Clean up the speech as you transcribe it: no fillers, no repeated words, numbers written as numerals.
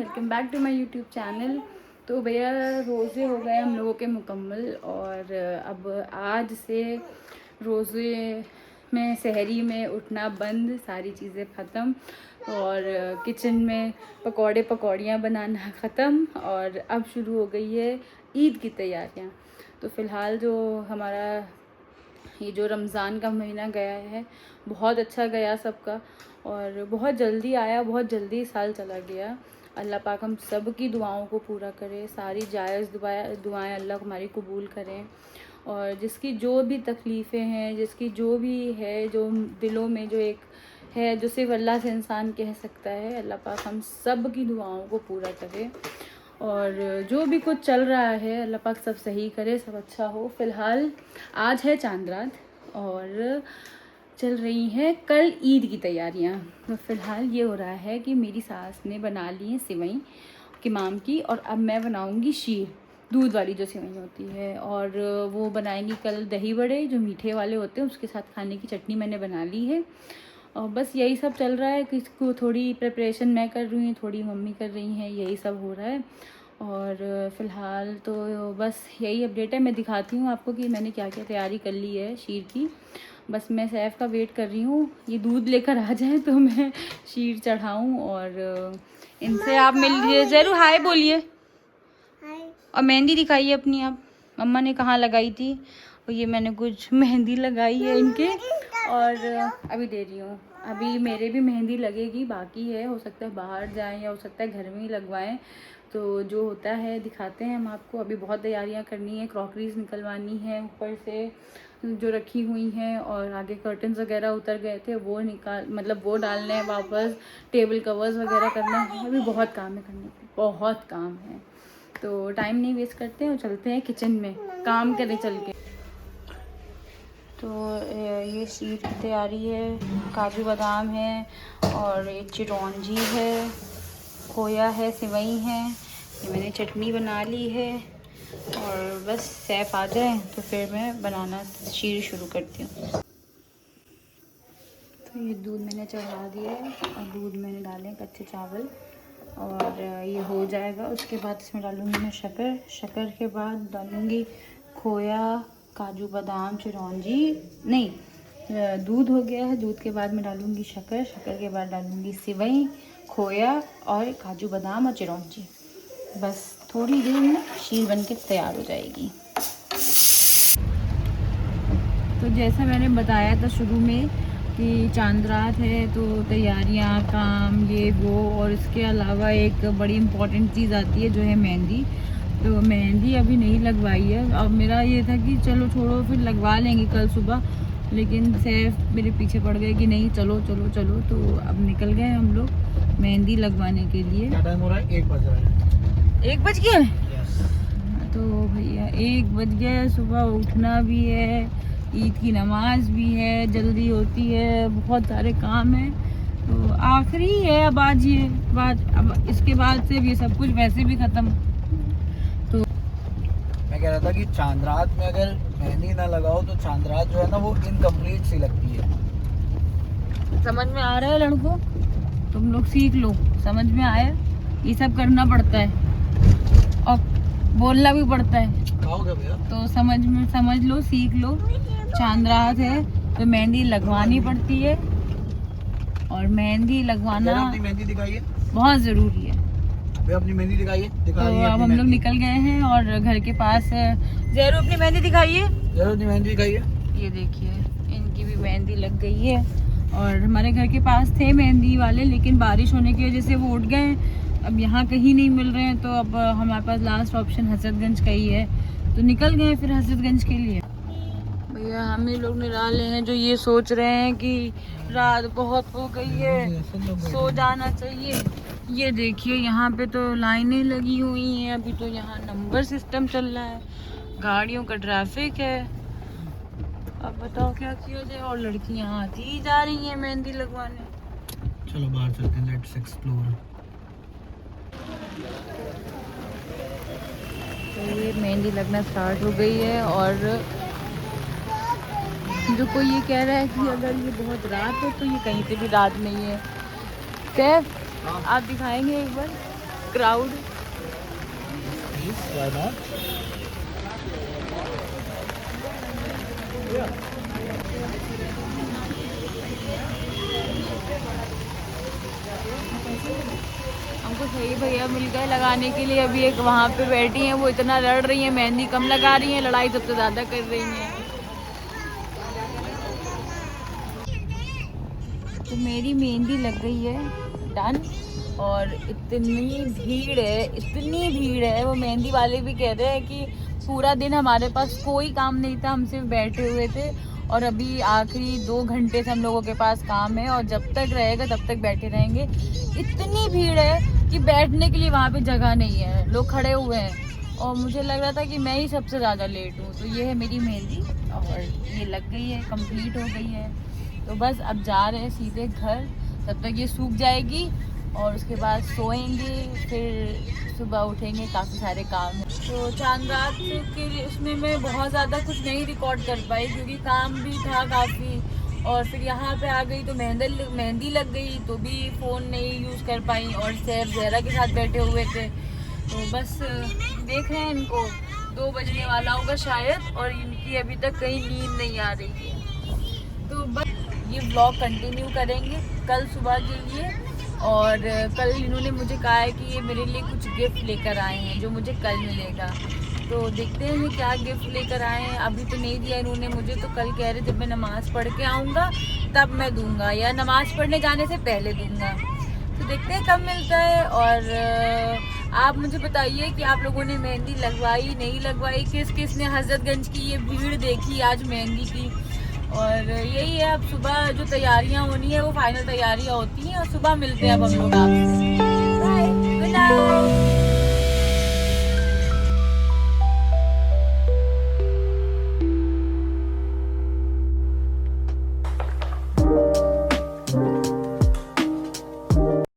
Welcome back to my YouTube channel. तो भैया रोज़े हो गए हम लोगों के मुकम्मल और अब आज से रोज़े में सहरी में उठना बंद, सारी चीज़ें ख़त्म और किचन में पकौड़ियाँ बनाना ख़त्म और अब शुरू हो गई है ईद की तैयारियाँ। तो फ़िलहाल जो हमारा ये जो रमज़ान का महीना गया है बहुत अच्छा गया सबका और बहुत जल्दी आया, बहुत जल्दी साल चला गया। अल्लाह पाक हम सब की दुआओं को पूरा करे, सारी जायज़ दुआएं अल्लाह हमारी कबूल करें और जिसकी जो भी तकलीफ़ें हैं, जिसकी जो भी है, जो दिलों में जो एक है जो सिर्फ अल्लाह से इंसान कह सकता है, अल्लाह पाक हम सब की दुआओं को पूरा करे और जो भी कुछ चल रहा है अल्लाह पाक सब सही करे, सब अच्छा हो। फ़िलहाल आज है चांद रात और चल रही हैं कल ईद की तैयारियां। तो फ़िलहाल ये हो रहा है कि मेरी सास ने बना ली है सिवई किमाम की और अब मैं बनाऊंगी शीर, दूध वाली जो सिवई होती है, और वो बनाएंगी कल दही बड़े जो मीठे वाले होते हैं, उसके साथ खाने की चटनी मैंने बना ली है। और बस यही सब चल रहा है। किसको थोड़ी प्रिपरेशन मैं कर रही हूँ, थोड़ी मम्मी कर रही हैं, यही सब हो रहा है। और फ़िलहाल तो बस यही अपडेट है। मैं दिखाती हूँ आपको कि मैंने क्या क्या तैयारी कर ली है शीर की। बस मैं सैफ़ का वेट कर रही हूँ, ये दूध लेकर आ जाए तो मैं शीर चढ़ाऊँ और इनसे आप मिल लीजिए। ज़रूर हाय बोलिए और मेहंदी दिखाइए अपनी आप। मम्मा ने कहाँ लगाई थी, और ये मैंने कुछ मेहंदी लगाई है इनके और अभी दे रही हूँ। अभी मेरे भी मेहंदी लगेगी, बाकी है, हो सकता है बाहर जाएं या हो सकता है घर में ही लगवाएं। तो जो होता है दिखाते हैं हम आपको। अभी बहुत तैयारियां करनी है, क्रॉकरीज निकलवानी है ऊपर से जो रखी हुई हैं, और आगे कर्टन्स वगैरह उतर गए थे वो वो डालने हैं वापस, टेबल कवर्स वगैरह करना है। अभी बहुत काम है करने को, बहुत काम है। तो टाइम नहीं वेस्ट करते हैं और चलते हैं किचन में, काम करें चल के। तो ये शीर की तैयारी है, काजू बादाम है और ये चिरौंजी है, खोया है, सिवई है, ये मैंने चटनी बना ली है और बस सैफ आ जाए तो फिर मैं बनाना शीर शुरू करती हूँ। तो ये दूध मैंने चढ़ा दिया है और दूध मैंने डाले कच्चे चावल और ये हो जाएगा। उसके बाद इसमें डालूँगी मैं शक्कर, शक्कर के बाद डालूँगी खोया, काजू बादाम, चिरौंजी, नहीं दूध हो गया है। दूध के बाद मैं डालूँगी शक्कर, शक्कर के बाद डालूँगी सिवई, खोया और काजू बादाम और चिरौंजी। बस थोड़ी देर में शीर बन के तैयार हो जाएगी। तो जैसा मैंने बताया था शुरू में कि चांद रात है तो तैयारियां, काम, ये वो, और इसके अलावा एक बड़ी इम्पॉर्टेंट चीज़ आती है जो है मेहंदी। तो मेहंदी अभी नहीं लगवाई है। अब मेरा ये था कि चलो छोड़ो फिर लगवा लेंगे कल सुबह, लेकिन सैफ मेरे पीछे पड़ गए कि नहीं चलो चलो चलो। तो अब निकल गए हम लोग मेहंदी लगवाने के लिए। क्या टाइम हो रहा है? 1 बज रहा है। 1 बज गया? तो भैया 1 बज गया, सुबह उठना भी है, ईद की नमाज भी है, जल्दी होती है, बहुत सारे काम हैं। तो आखिरी है अब आज ये बात, अब इसके बाद से ये सब कुछ वैसे भी ख़त्म। तो मैं कह रहा था कि चांद रात में अगर मेहंदी ना लगाओ तो चांद रात जो है ना वो इनकम्प्लीट सी लगती है। समझ में आ रहा है लड़कों? तुम लोग सीख लो, समझ में आया? ये सब करना पड़ता है और बोलना भी पड़ता है। आओगे भैया? तो समझ लो, सीख लो। चांद रात है तो मेहंदी लगवानी पड़ती है और मेहंदी लगवाना अपनी मेहंदी दिखाइए, बहुत ज़रूरी है। भैया अपनी मेहंदी दिखाइए। तो अब हम लोग निकल गए हैं और घर के पास ज़रूर अपनी मेहंदी दिखाइए। जरूर अपनी मेहंदी दिखाइए। ये देखिए इनकी भी मेहंदी लग गई है और हमारे घर के पास थे मेहंदी वाले, लेकिन बारिश होने की वजह से वो उठ गए। अब यहाँ कहीं नहीं मिल रहे हैं तो अब हमारे पास लास्ट ऑप्शन हजरतगंज का ही है, तो निकल गए फिर हजरतगंज के लिए। भैया हम ही लोग निराले हैं जो ये सोच रहे हैं कि रात बहुत हो गई है, सो जाना चाहिए। ये देखिए यहाँ पे तो लाइनें लगी हुई हैं, अभी तो यहाँ नंबर सिस्टम चल रहा है, गाड़ियों का ट्रैफिक है। अब बताओ क्या किया जाए, और लड़कियाँ आती जा रही हैं मेहंदी लगवाने। चलो बाहर चलते हैं, लेट्स एक्सप्लोर। तो ये मेहंदी लगना स्टार्ट हो गई है और जो कोई ये कह रहा है कि अगर ये बहुत रात है तो ये कहीं से भी रात नहीं है। कैफ आप दिखाएंगे एक बार? क्राउड। Why not? हमको सही भैया मिल गए लगाने के लिए। अभी एक वहाँ पे बैठी हैं, वो इतना लड़ रही हैं, मेहंदी कम लगा रही हैं, लड़ाई सबसे ज़्यादा कर रही हैं। तो मेरी मेहंदी लग गई है डन, और इतनी भीड़ है। वो मेहंदी वाले भी कह रहे हैं कि पूरा दिन हमारे पास कोई काम नहीं था, हम सिर्फ बैठे हुए थे, और अभी आखिरी 2 घंटे से हम लोगों के पास काम है, और जब तक रहेगा तब तक बैठे रहेंगे। इतनी भीड़ है कि बैठने के लिए वहाँ पे जगह नहीं है, लोग खड़े हुए हैं, और मुझे लग रहा था कि मैं ही सबसे ज़्यादा लेट हूँ। तो ये है मेरी मेहंदी, और ये लग गई है, कंप्लीट हो गई है। तो बस अब जा रहे हैं सीधे घर, तब तक ये सूख जाएगी, और उसके बाद सोएंगे, फिर सुबह उठेंगे, काफ़ी सारे काम हैं। तो चांद रात के उसमें मैं बहुत ज़्यादा कुछ नहीं रिकॉर्ड कर पाई, क्योंकि काम भी था काफ़ी, और फिर यहाँ पे आ गई तो मेहंदी लग गई, तो भी फ़ोन नहीं यूज़ कर पाई, और सैर ज़हरा के साथ बैठे हुए थे। तो बस देख रहे हैं, इनको 2 बजने वाला होगा शायद, और इनकी अभी तक कहीं नींद नहीं आ रही है। तो बस ये व्लॉग कंटिन्यू करेंगे कल सुबह के लिए, और कल इन्होंने मुझे कहा है कि ये मेरे लिए कुछ गिफ्ट लेकर आए हैं जो मुझे कल मिलेगा। तो देखते हैं क्या गिफ्ट लेकर आए हैं। अभी तो नहीं दिया इन्होंने मुझे, तो कल कह रहे जब मैं नमाज़ पढ़ के आऊँगा तब मैं दूंगा, या नमाज़ पढ़ने जाने से पहले दूंगा। तो देखते हैं कब मिलता है। और आप मुझे बताइए कि आप लोगों ने मेहंदी लगवाई नहीं लगवाई, किस किस ने हज़रतगंज की ये भीड़ देखी आज मेहंदी की। और यही है, अब सुबह जो तैयारियां होनी है वो फाइनल तैयारियां होती हैं, और सुबह मिलते हैं अब हम लोग आपसे। Bye, good night.